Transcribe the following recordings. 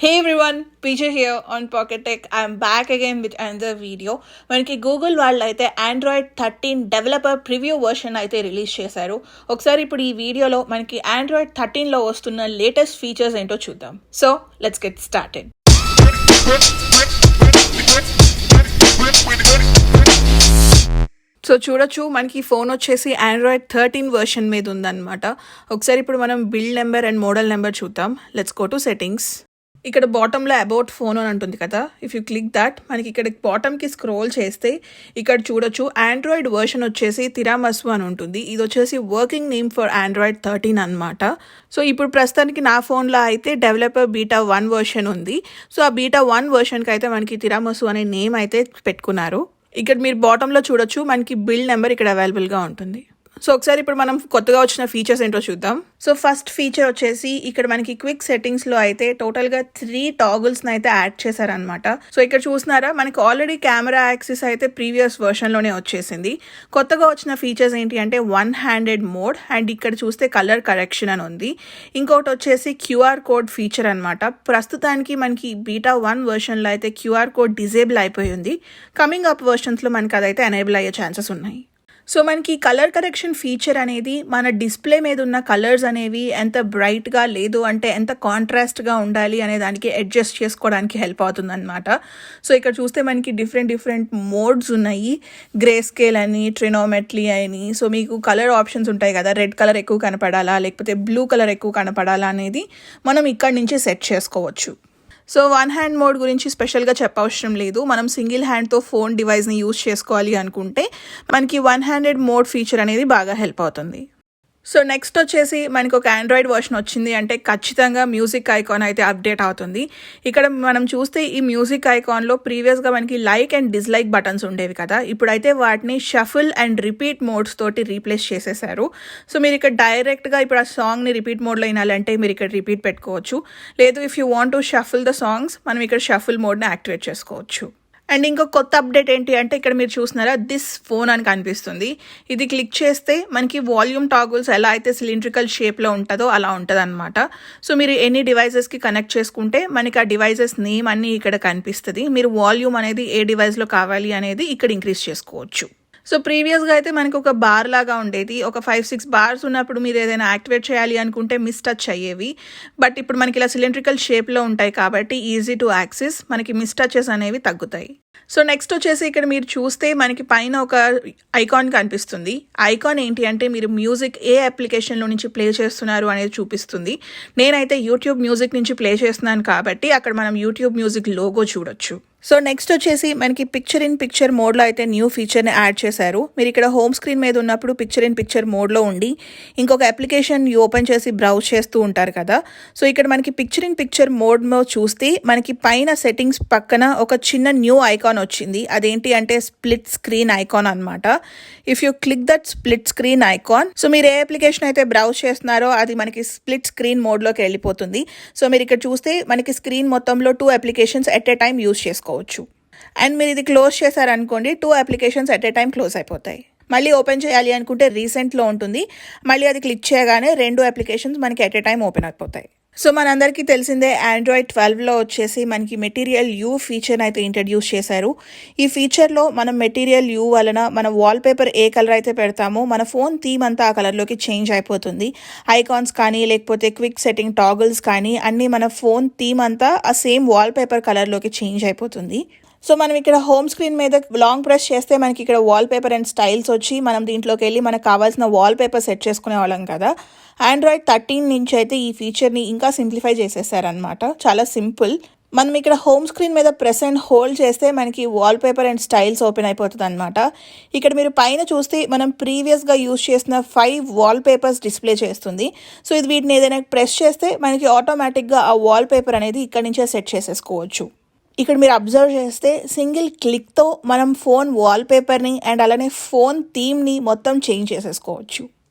Hey everyone, PJ here on Pocket Tech. I'm back again with another video. మనకి Google వాళ్ళు అయితే Android 13 developer preview version అయితే release చేశారు. ఒకసారి ఇప్పుడు ఈ వీడియోలో మనకి ఆండ్రాయిడ్ 13లో వస్తున్న లేటెస్ట్ ఫీచర్స్ ఏంటో చూద్దాం. So let's get started. So చూడొచ్చు మనకి ఫోన్ వచ్చేసి ఆండ్రాయిడ్ 13 వర్షన్ మీద ఉందన్నమాట. ఒకసారి ఇప్పుడు మనం build number and model number చూద్దాం. Let's go to settings. ఇక్కడ బాటంలో అబౌట్ ఫోన్ అని ఉంటుంది కదా, ఇఫ్ యూ క్లిక్ దట్ మనకి ఇక్కడ బాటంకి స్క్రోల్ చేస్తే ఇక్కడ చూడొచ్చు ఆండ్రాయిడ్ వర్షన్ వచ్చేసి తిరామసు అని ఉంటుంది. ఇది వచ్చేసి వర్కింగ్ నేమ్ ఫర్ ఆండ్రాయిడ్ 13 అనమాట. సో ఇప్పుడు ప్రస్తుతానికి నా ఫోన్లో అయితే డెవలపర్ బీటా 1 వర్షన్ ఉంది. సో ఆ బీటా 1 వర్షన్కి అయితే మనకి తిరామసు అనే నేమ్ అయితే పెట్టుకున్నారు. ఇక్కడ మీరు బాటంలో చూడొచ్చు మనకి బిల్డ్ నెంబర్ ఇక్కడ అవైలబుల్గా ఉంటుంది. సో ఒకసారి ఇప్పుడు మనం కొత్తగా వచ్చిన ఫీచర్స్ ఏంటో చూద్దాం. సో ఫస్ట్ ఫీచర్ వచ్చేసి ఇక్కడ మనకి క్విక్ సెట్టింగ్స్లో అయితే టోటల్గా 3 టాగుల్స్ని అయితే యాడ్ చేశారనమాట. సో ఇక్కడ చూస్తున్నారా మనకి ఆల్రెడీ కెమెరా యాక్సిస్ అయితే ప్రీవియస్ వర్షన్లోనే వచ్చేసింది. కొత్తగా వచ్చిన ఫీచర్స్ ఏంటి అంటే 1 హ్యాండెడ్ మోడ్ అండ్ ఇక్కడ చూస్తే కలర్ కరెక్షన్ అని ఉంది. ఇంకోటి వచ్చేసి క్యూఆర్ కోడ్ ఫీచర్ అనమాట. ప్రస్తుతానికి మనకి బీటా 1 వర్షన్లో అయితే క్యూఆర్ కోడ్ డిజేబుల్ అయిపోయి ఉంది. కమింగ్ అప్ వర్షన్స్లో మనకి అదైతే ఎనేబుల్ అయ్యే ఛాన్సెస్ ఉన్నాయి. సో మనకి కలర్ కరెక్షన్ ఫీచర్ అనేది మన డిస్ప్లే మీద ఉన్న కలర్స్ అనేవి ఎంత బ్రైట్గా లేదు అంటే ఎంత కాంట్రాస్ట్గా ఉండాలి అనే దానికి అడ్జస్ట్ చేసుకోవడానికి హెల్ప్ అవుతుంది అనమాట. సో ఇక్కడ చూస్తే మనకి డిఫరెంట్ మోడ్స్ ఉన్నాయి. గ్రే స్కేల్ అని, ట్రినోమెట్రీ అని. సో మీకు కలర్ ఆప్షన్స్ ఉంటాయి కదా, రెడ్ కలర్ ఎక్కువ కనపడాలా లేకపోతే బ్లూ కలర్ ఎక్కువ కనపడాలా అనేది మనం ఇక్కడి నుంచి సెట్ చేసుకోవచ్చు. సో 1 హ్యాండ్ మోడ్ గురించి స్పెషల్గా చెప్పవసరం లేదు. మనం సింగిల్ హ్యాండ్తో ఫోన్ డివైస్ని యూజ్ చేసుకోవాలి అనుకుంటే మనకి 1 హ్యాండెడ్ మోడ్ ఫీచర్ అనేది బాగా హెల్ప్ అవుతుంది. సో నెక్స్ట్ వచ్చేసి మనకి ఒక ఆండ్రాయిడ్ వర్షన్ వచ్చింది అంటే ఖచ్చితంగా మ్యూజిక్ ఐకాన్ అయితే అప్డేట్ అవుతుంది. ఇక్కడ మనం చూస్తే ఈ మ్యూజిక్ ఐకాన్లో ప్రీవియస్గా మనకి లైక్ అండ్ డిస్లైక్ బటన్స్ ఉండేవి కదా, ఇప్పుడైతే వాటిని షఫుల్ అండ్ రిపీట్ మోడ్స్ తోటి రీప్లేస్ చేసేసారు. సో మీరు ఇక్కడ డైరెక్ట్గా ఇప్పుడు ఆ సాంగ్ని రిపీట్ మోడ్లో వినాలంటే మీరు ఇక్కడ రిపీట్ పెట్టుకోవచ్చు. లేదు if you want to shuffle the songs మనం ఇక్కడ షఫుల్ మోడ్ని యాక్టివేట్ చేసుకోవచ్చు. అండ్ ఇంకో కొత్త అప్డేట్ ఏంటి అంటే ఇక్కడ మీరు చూస్తున్నారా దిస్ ఫోన్ అని కనిపిస్తుంది. ఇది క్లిక్ చేస్తే మనకి వాల్యూమ్ టాగుల్స్ ఎలా అయితే సిలిండ్రికల్ షేప్లో ఉంటుందో అలా ఉంటుంది అనమాట. సో మీరు ఎన్ని డివైజెస్కి కనెక్ట్ చేసుకుంటే మనకి ఆ డివైజెస్ నేమ్ అన్నీ ఇక్కడ కనిపిస్తుంది. మీరు వాల్యూమ్ అనేది ఏ డివైస్లో కావాలి అనేది ఇక్కడ ఇంక్రీజ్ చేసుకోవచ్చు. సో ప్రీవియస్గా అయితే మనకి ఒక బార్ లాగా ఉండేది. ఒక 5-6 బార్స్ ఉన్నప్పుడు మీరు ఏదైనా యాక్టివేట్ చేయాలి అనుకుంటే మిస్ టచ్ అయ్యేవి. బట్ ఇప్పుడు మనకి ఇలా సిలిండ్రికల్ షేప్లో ఉంటాయి కాబట్టి ఈజీ టు యాక్సెస్, మనకి మిస్ టచెస్ అనేవి తగ్గుతాయి. సో నెక్స్ట్ వచ్చేసి ఇక్కడ మీరు చూస్తే మనకి పైన ఒక ఐకాన్ కనిపిస్తుంది. ఐకాన్ ఏంటి అంటే మీరు మ్యూజిక్ ఏ అప్లికేషన్లో నుంచి ప్లే చేస్తున్నారు అనేది చూపిస్తుంది. నేనైతే యూట్యూబ్ మ్యూజిక్ నుంచి ప్లే చేస్తున్నాను కాబట్టి అక్కడ మనం యూట్యూబ్ మ్యూజిక్ లోగో చూడొచ్చు. సో నెక్స్ట్ వచ్చేసి మనకి పిక్చర్ ఇన్ పిక్చర్ మోడ్లో అయితే న్యూ ఫీచర్ని యాడ్ చేశారు. మీరు ఇక్కడ హోమ్ స్క్రీన్ మీద ఉన్నప్పుడు పిక్చర్ ఇన్ పిక్చర్ మోడ్లో ఉండి ఇంకొక అప్లికేషన్ ఓపెన్ చేసి బ్రౌజ్ చేస్తూ ఉంటారు కదా. సో ఇక్కడ మనకి పిక్చర్ ఇన్ పిక్చర్ మోడ్లో చూస్తే మనకి పైన సెట్టింగ్స్ పక్కన ఒక చిన్న న్యూ ఐకాన్ వచ్చింది. అదేంటి అంటే స్ప్లిట్ స్క్రీన్ ఐకాన్ అనమాట. If you click that split screen icon so మీరు ఏ అప్లికేషన్ అయితే బ్రౌజ్ చేస్తున్నారో అది మనకి స్ప్లిట్ స్క్రీన్ మోడ్లోకి వెళ్ళిపోతుంది. సో మీరు ఇక్కడ చూస్తే మనకి స్క్రీన్ మొత్తంలో 2 applications at a time use చేసుకోవచ్చు. అండ్ మీరు ఇది క్లోజ్ చేశారనుకోండి 2 applications at a time close అయిపోతాయి. మళ్ళీ ఓపెన్ చేయాలి అనుకుంటే రీసెంట్లో ఉంటుంది. మళ్ళీ అది క్లిక్ చేయగానే 2 అప్లికేషన్స్ మనకి ఎట్ ఏ టైం ఓపెన్ అయిపోతాయి. సో మనందరికీ తెలిసిందే ఆండ్రాయిడ్ 12లో వచ్చేసి మనకి మెటీరియల్ యూ ఫీచర్ని అయితే ఇంట్రడ్యూస్ చేశారు. ఈ ఫీచర్లో మనం మెటీరియల్ యూ వలన మన వాల్పేపర్ ఏ కలర్ అయితే పెడతామో మన ఫోన్ థీమ్ అంతా ఆ కలర్లోకి చేంజ్ అయిపోతుంది. ఐకాన్స్ కానీ లేకపోతే క్విక్ సెట్టింగ్ టాగుల్స్ కానీ అన్నీ మన ఫోన్ థీమ్ అంతా ఆ సేమ్ వాల్పేపర్ కలర్లోకి చేంజ్ అయిపోతుంది. సో మనం ఇక్కడ హోమ్ స్క్రీన్ మీద లాంగ్ ప్రెస్ చేస్తే మనకి ఇక్కడ వాల్పేపర్ అండ్ స్టైల్స్ వచ్చి మనం దీంట్లోకి వెళ్ళి మనకు కావాల్సిన వాల్పేపర్ సెట్ చేసుకునే వాళ్ళం కదా. ఆండ్రాయిడ్ 13 నుంచి అయితే ఈ ఫీచర్ని ఇంకా సింప్లిఫై చేసేసారనమాట. చాలా సింపుల్. మనం ఇక్కడ హోమ్ స్క్రీన్ మీద ప్రెస్ అండ్ హోల్డ్ చేస్తే మనకి వాల్పేపర్ అండ్ స్టైల్స్ ఓపెన్ అయిపోతుంది అనమాట. ఇక్కడ మీరు పైన చూస్తే మనం ప్రీవియస్గా యూజ్ చేసిన 5 వాల్పేపర్స్ డిస్ప్లే చేస్తుంది. సో ఇది వీటిని ఏదైనా ప్రెస్ చేస్తే మనకి ఆటోమేటిక్గా ఆ వాల్పేపర్ అనేది ఇక్కడ నుంచే సెట్ చేసేసుకోవచ్చు. ఇక్కడ మీరు అబ్జర్వ్ చేస్తే సింగిల్ క్లిక్తో మనం ఫోన్ వాల్పేపర్ని అండ్ అలానే ఫోన్ థీమ్ని మొత్తం చేంజ్ చేసేసుకోవచ్చు.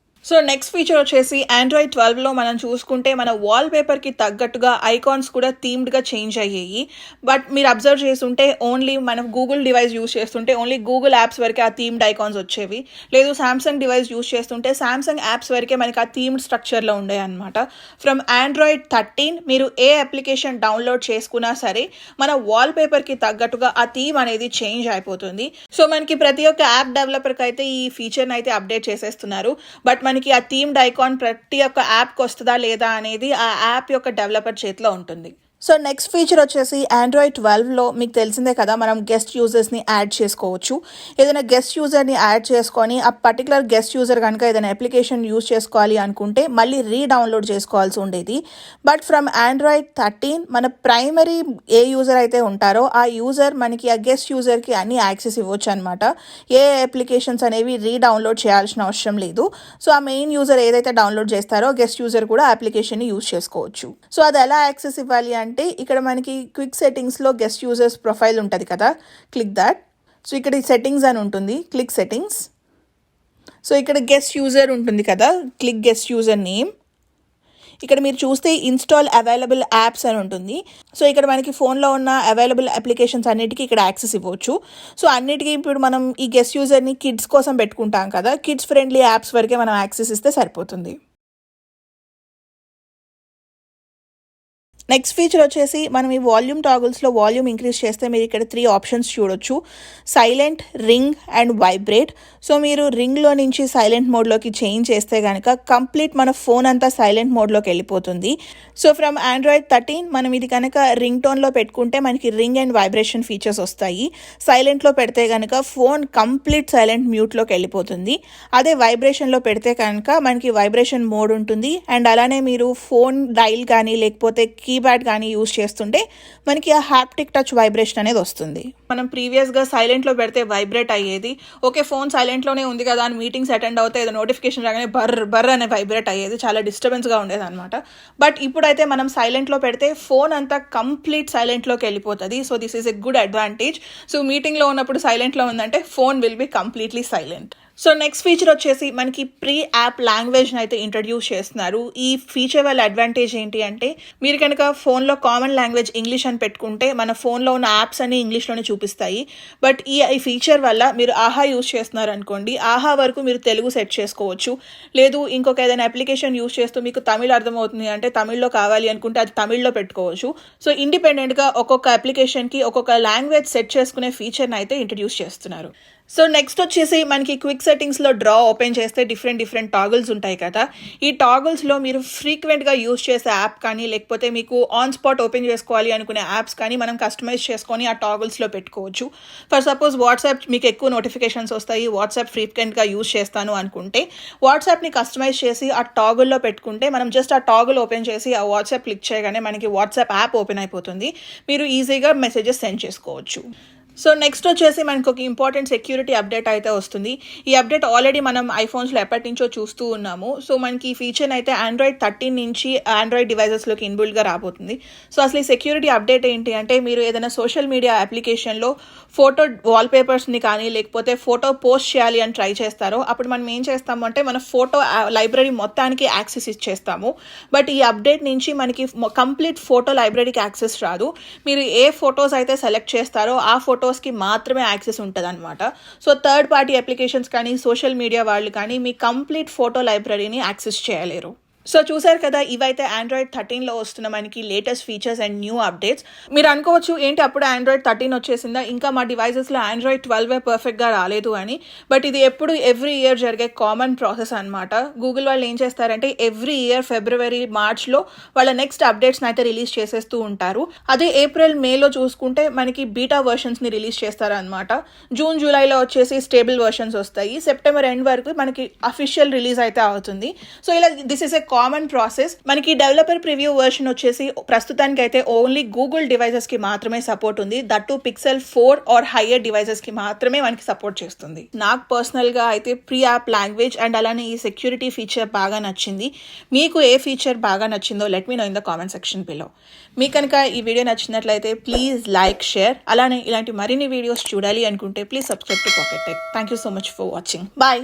సో నెక్స్ట్ ఫీచర్ వచ్చేసి Android 12లో మనం చూసుకుంటే మన వాల్ పేపర్కి తగ్గట్టుగా ఐకాన్స్ కూడా థీమ్డ్గా చేంజ్ అయ్యాయి. బట్ మీరు అబ్జర్వ్ చేస్తుంటే ఓన్లీ మనం గూగుల్ డివైస్ యూస్ చేస్తుంటే ఓన్లీ గూగుల్ యాప్స్ వరకే ఆ థీమ్డ్ ఐకాన్స్ వచ్చేవి. లేదు సామ్సంగ్ డివైస్ యూస్ చేస్తుంటే సామ్సంగ్ యాప్స్ వరకే మనకి ఆ థీమ్డ్ స్ట్రక్చర్లో ఉండేవి అనమాట. ఫ్రమ్ Android 13 మీరు ఏ అప్లికేషన్ డౌన్లోడ్ చేసుకున్నా సరే మన వాల్ పేపర్కి తగ్గట్టుగా ఆ థీమ్ అనేది చేంజ్ అయిపోతుంది. సో మనకి ప్రతి ఒక్క యాప్ డెవలపర్కి అయితే ఈ ఫీచర్ని అయితే అప్డేట్ చేసేస్తున్నారు. బట్ మనకి ఆ థీమ్డ్ ఐకాన్ ప్రతి ఒక్క యాప్కి వస్తుందా లేదా అనేది ఆ యాప్ యొక్క డెవలపర్ చేతిలో ఉంటుంది. సో నెక్స్ట్ ఫీచర్ వచ్చేసి Android 12లో మీకు తెలిసిందే కదా, మనం గెస్ట్ యూజర్స్ని యాడ్ చేసుకోవచ్చు. ఏదైనా గెస్ట్ యూజర్ని యాడ్ చేసుకొని ఆ పర్టికులర్ గెస్ట్ యూజర్ కనుక ఏదైనా అప్లికేషన్ యూజ్ చేసుకోవాలి అనుకుంటే మళ్ళీ రీడౌన్లోడ్ చేసుకోవాల్సి ఉండేది. బట్ ఫ్రమ్ Android 13 మన ప్రైమరీ ఏ యూజర్ అయితే ఉంటారో ఆ యూజర్ మనకి ఆ గెస్ట్ యూజర్కి అన్ని యాక్సెస్ ఇవ్వచ్చు అనమాట. ఏ అప్లికేషన్స్ అనేవి రీడౌన్లోడ్ చేయాల్సిన అవసరం లేదు. సో ఆ మెయిన్ యూజర్ ఏదైతే డౌన్లోడ్ చేస్తారో గెస్ట్ యూజర్ కూడా అప్లికేషన్ని యూజ్ చేసుకోవచ్చు. సో అది ఎలా యాక్సెస్ ఇవ్వాలి అంటే ఇక్కడ మనకి క్విక్ సెట్టింగ్స్లో గెస్ట్ యూజర్స్ ప్రొఫైల్ ఉంటుంది కదా, క్లిక్ దాట్. సో ఇక్కడ సెట్టింగ్స్ అని ఉంటుంది, క్లిక్ సెట్టింగ్స్. సో ఇక్కడ గెస్ట్ యూజర్ ఉంటుంది కదా, క్లిక్ గెస్ట్ యూజర్ నేమ్. ఇక్కడ మీరు చూస్తే ఇన్స్టాల్ అవైలబుల్ యాప్స్ అని ఉంటుంది. సో ఇక్కడ మనకి ఫోన్లో ఉన్న అవైలబుల్ అప్లికేషన్స్ అన్నిటికీ ఇక్కడ యాక్సెస్ ఇవ్వచ్చు. సో అన్నిటికీ ఇప్పుడు మనం ఈ గెస్ట్ యూజర్ని కిడ్స్ కోసం పెట్టుకుంటాం కదా, కిడ్స్ ఫ్రెండ్లీ యాప్స్ వరకే మనం యాక్సెస్ ఇస్తే సరిపోతుంది. నెక్స్ట్ ఫీచర్ వచ్చేసి మనం ఈ వాల్యూమ్ టాగుల్స్లో వాల్యూమ్ ఇంక్రీజ్ చేస్తే మీరు ఇక్కడ 3 ఆప్షన్స్ చూడొచ్చు, silent, ring and vibrate. So మీరు రింగ్లో నుంచి సైలెంట్ మోడ్లోకి చేంజ్ చేస్తే కనుక కంప్లీట్ మన ఫోన్ అంతా సైలెంట్ మోడ్లోకి వెళ్ళిపోతుంది. సో ఫ్రమ్ Android 13 మనం ఇది కనుక రింగ్ టోన్లో పెట్టుకుంటే మనకి రింగ్ అండ్ వైబ్రేషన్ ఫీచర్స్ వస్తాయి. సైలెంట్లో పెడితే కనుక ఫోన్ కంప్లీట్ సైలెంట్ మ్యూట్లోకి వెళ్ళిపోతుంది. అదే వైబ్రేషన్లో పెడితే కనుక మనకి వైబ్రేషన్ మోడ్ ఉంటుంది. అండ్ అలానే మీరు ఫోన్ డైల్ కానీ లేకపోతే కీప్యాడ్ కానీ యూజ్ చేస్తుంటే మనకి ఆ హ్యాప్టిక్ టచ్ వైబ్రేషన్ అనేది వస్తుంది. మనం ప్రీవియస్గా సైలెంట్లో పెడితే వైబ్రేట్ అయ్యేది. ఓకే ఫోన్ సైలెంట్లోనే ఉంది కదా అని మీటింగ్స్ అటెండ్ అవుతే ఏదో నోటిఫికేషన్ రాగానే బర్ర అనే వైబ్రేట్ అయ్యేది, చాలా డిస్టర్బెన్స్గా ఉండేది అనమాట. బట్ ఇప్పుడైతే మనం సైలెంట్లో పెడితే ఫోన్ అంతా కంప్లీట్ సైలెంట్లోకి వెళ్ళిపోతుంది. So this is a good advantage. So మీటింగ్లో ఉన్నప్పుడు సైలెంట్లో ఉందంటే phone will be completely silent. So next feature వచ్చేసి మనకి ప్రీ యాప్ లాంగ్వేజ్ని అయితే ఇంట్రడ్యూస్ చేస్తున్నారు. ఈ ఫీచర్ వల్ల అడ్వాంటేజ్ ఏంటి అంటే మీరు కనుక ఫోన్లో కామన్ లాంగ్వేజ్ ఇంగ్లీష్ అని పెట్టుకుంటే మన ఫోన్లో ఉన్న యాప్స్ అన్ని ఇంగ్లీష్లోనే చూపిస్తాయి. బట్ ఈ ఫీచర్ వల్ల మీరు ఆహా యూజ్ చేస్తున్నారు అనుకోండి, ఆహా వరకు మీరు తెలుగు సెట్ చేసుకోవచ్చు. లేదు ఇంకొక ఏదైనా అప్లికేషన్ యూజ్ చేస్తూ మీకు తమిళ్ అర్థమవుతుంది అంటే తమిళ్లో కావాలి అనుకుంటే అది తమిళ్లో పెట్టుకోవచ్చు. సో ఇండిపెండెంట్గా ఒక్కొక్క అప్లికేషన్కి ఒక్కొక్క లాంగ్వేజ్ సెట్ చేసుకునే ఫీచర్ని అయితే ఇంట్రడ్యూస్ చేస్తున్నారు. సో నెక్స్ట్ వచ్చేసి మనకి క్విక్ సెట్టింగ్స్లో డ్రా ఓపెన్ చేస్తే డిఫరెంట్ టాగిల్స్ ఉంటాయి కదా, ఈ టాగిల్స్లో మీరు ఫ్రీక్వెంట్గా యూజ్ చేసే యాప్ కానీ లేకపోతే మీకు ఆన్ స్పాట్ ఓపెన్ చేసుకోవాలి అనుకునే యాప్స్ కానీ మనం కస్టమైజ్ చేసుకొని ఆ టాగిల్స్లో పెట్టుకోవచ్చు. ఫర్ సపోజ్ వాట్సాప్ మీకు ఎక్కువ నోటిఫికేషన్స్ వస్తాయి, వాట్సాప్ ఫ్రీక్వెంట్గా యూజ్ చేస్తాను అనుకుంటే వాట్సాప్ని కస్టమైజ్ చేసి ఆ టాగిల్లో పెట్టుకుంటే మనం జస్ట్ ఆ టాగిల్ ఓపెన్ చేసి ఆ వాట్సాప్ క్లిక్ చేయగానే మనకి వాట్సాప్ యాప్ ఓపెన్ అయిపోతుంది. మీరు ఈజీగా మెసేజెస్ సెండ్ చేసుకోవచ్చు. సో నెక్స్ట్ వచ్చేసి మనకు ఒక ఇంపార్టెంట్ సెక్యూరిటీ అప్డేట్ అయితే వస్తుంది. ఈ అప్డేట్ ఆల్రెడీ మనం ఐఫోన్స్లో ఎప్పటి నుంచో చూస్తూ ఉన్నాము. సో మనకి ఈ ఫీచర్ అయితే Android 13 నుంచి Android డివైజెస్లోకి ఇన్బిల్డ్గా రాబోతుంది. సో అసలు ఈ సెక్యూరిటీ అప్డేట్ ఏంటి అంటే మీరు ఏదైనా సోషల్ మీడియా అప్లికేషన్లో ఫోటో వాల్పేపర్స్ని కానీ లేకపోతే ఫోటో పోస్ట్ చేయాలి అని ట్రై చేస్తారో అప్పుడు మనం ఏం చేస్తాము అంటే మన ఫోటో లైబ్రరీ మొత్తానికి యాక్సెస్ ఇచ్చేస్తాము. బట్ ఈ అప్డేట్ నుంచి మనకి కంప్లీట్ ఫోటో లైబ్రరీకి యాక్సెస్ రాదు. మీరు ఏ ఫొటోస్ అయితే సెలెక్ట్ చేస్తారో ఆ ఫొటోస్కి మాత్రమే యాక్సెస్ ఉంటుంది అనమాట. సో థర్డ్ పార్టీ అప్లికేషన్స్ కానీ సోషల్ మీడియా వాళ్ళు కానీ మీ కంప్లీట్ ఫోటో లైబ్రరీని యాక్సెస్ చేయలేరు. సో చూసారు కదా, ఇవైతే Android 13లో వస్తున్న మనకి latest features and new updates. మీరు అనుకోవచ్చు ఏంటి అప్పుడు Android 13 వచ్చేసిందా, ఇంకా మా డివైజెస్లో Android 12 పర్ఫెక్ట్గా రాలేదు అని. బట్ ఇది ఎప్పుడు ఎవ్రీ ఇయర్ జరిగే కామన్ ప్రాసెస్ అనమాట. గూగుల్ వాళ్ళు ఏం చేస్తారంటే ఎవ్రీ ఇయర్ ఫిబ్రవరి మార్చ్లో వాళ్ళ నెక్స్ట్ అప్డేట్స్ని అయితే రిలీజ్ చేసేస్తూ ఉంటారు. అదే ఏప్రిల్ మేలో చూసుకుంటే మనకి బీటా వర్షన్స్ని రిలీజ్ చేస్తారనమాట. జూన్ జూలైలో వచ్చేసి స్టేబుల్ వర్షన్స్ వస్తాయి. సెప్టెంబర్ ఎండ్ వరకు మనకి అఫీషియల్ రిలీజ్ అయితే అవుతుంది. సో ఇలా this is a common process. మనకి డెవలపర్ ప్రివ్యూ వర్షన్ వచ్చేసి ప్రస్తుతానికి అయితే ఓన్లీ గూగుల్ డివైజెస్ కి మాత్రమే సపోర్ట్ ఉంది. That Pixel 4 or higher devices కి మాత్రమే మనకి సపోర్ట్ చేస్తుంది. నాకు పర్సనల్ గా అయితే ప్రీ యాప్ లాంగ్వేజ్ అండ్ అలానే ఈ సెక్యూరిటీ ఫీచర్ బాగా నచ్చింది. మీకు ఏ ఫీచర్ బాగా నచ్చిందో let me know in the comment section below. మీకు కనుక ఈ వీడియో నచ్చినట్లయితే ప్లీజ్ లైక్, షేర్, అలానే ఇలాంటి మరిన్ని వీడియోస్ చూడాలి అనుకుంటే please subscribe to pocket tech. Thank you so much for watching. Bye.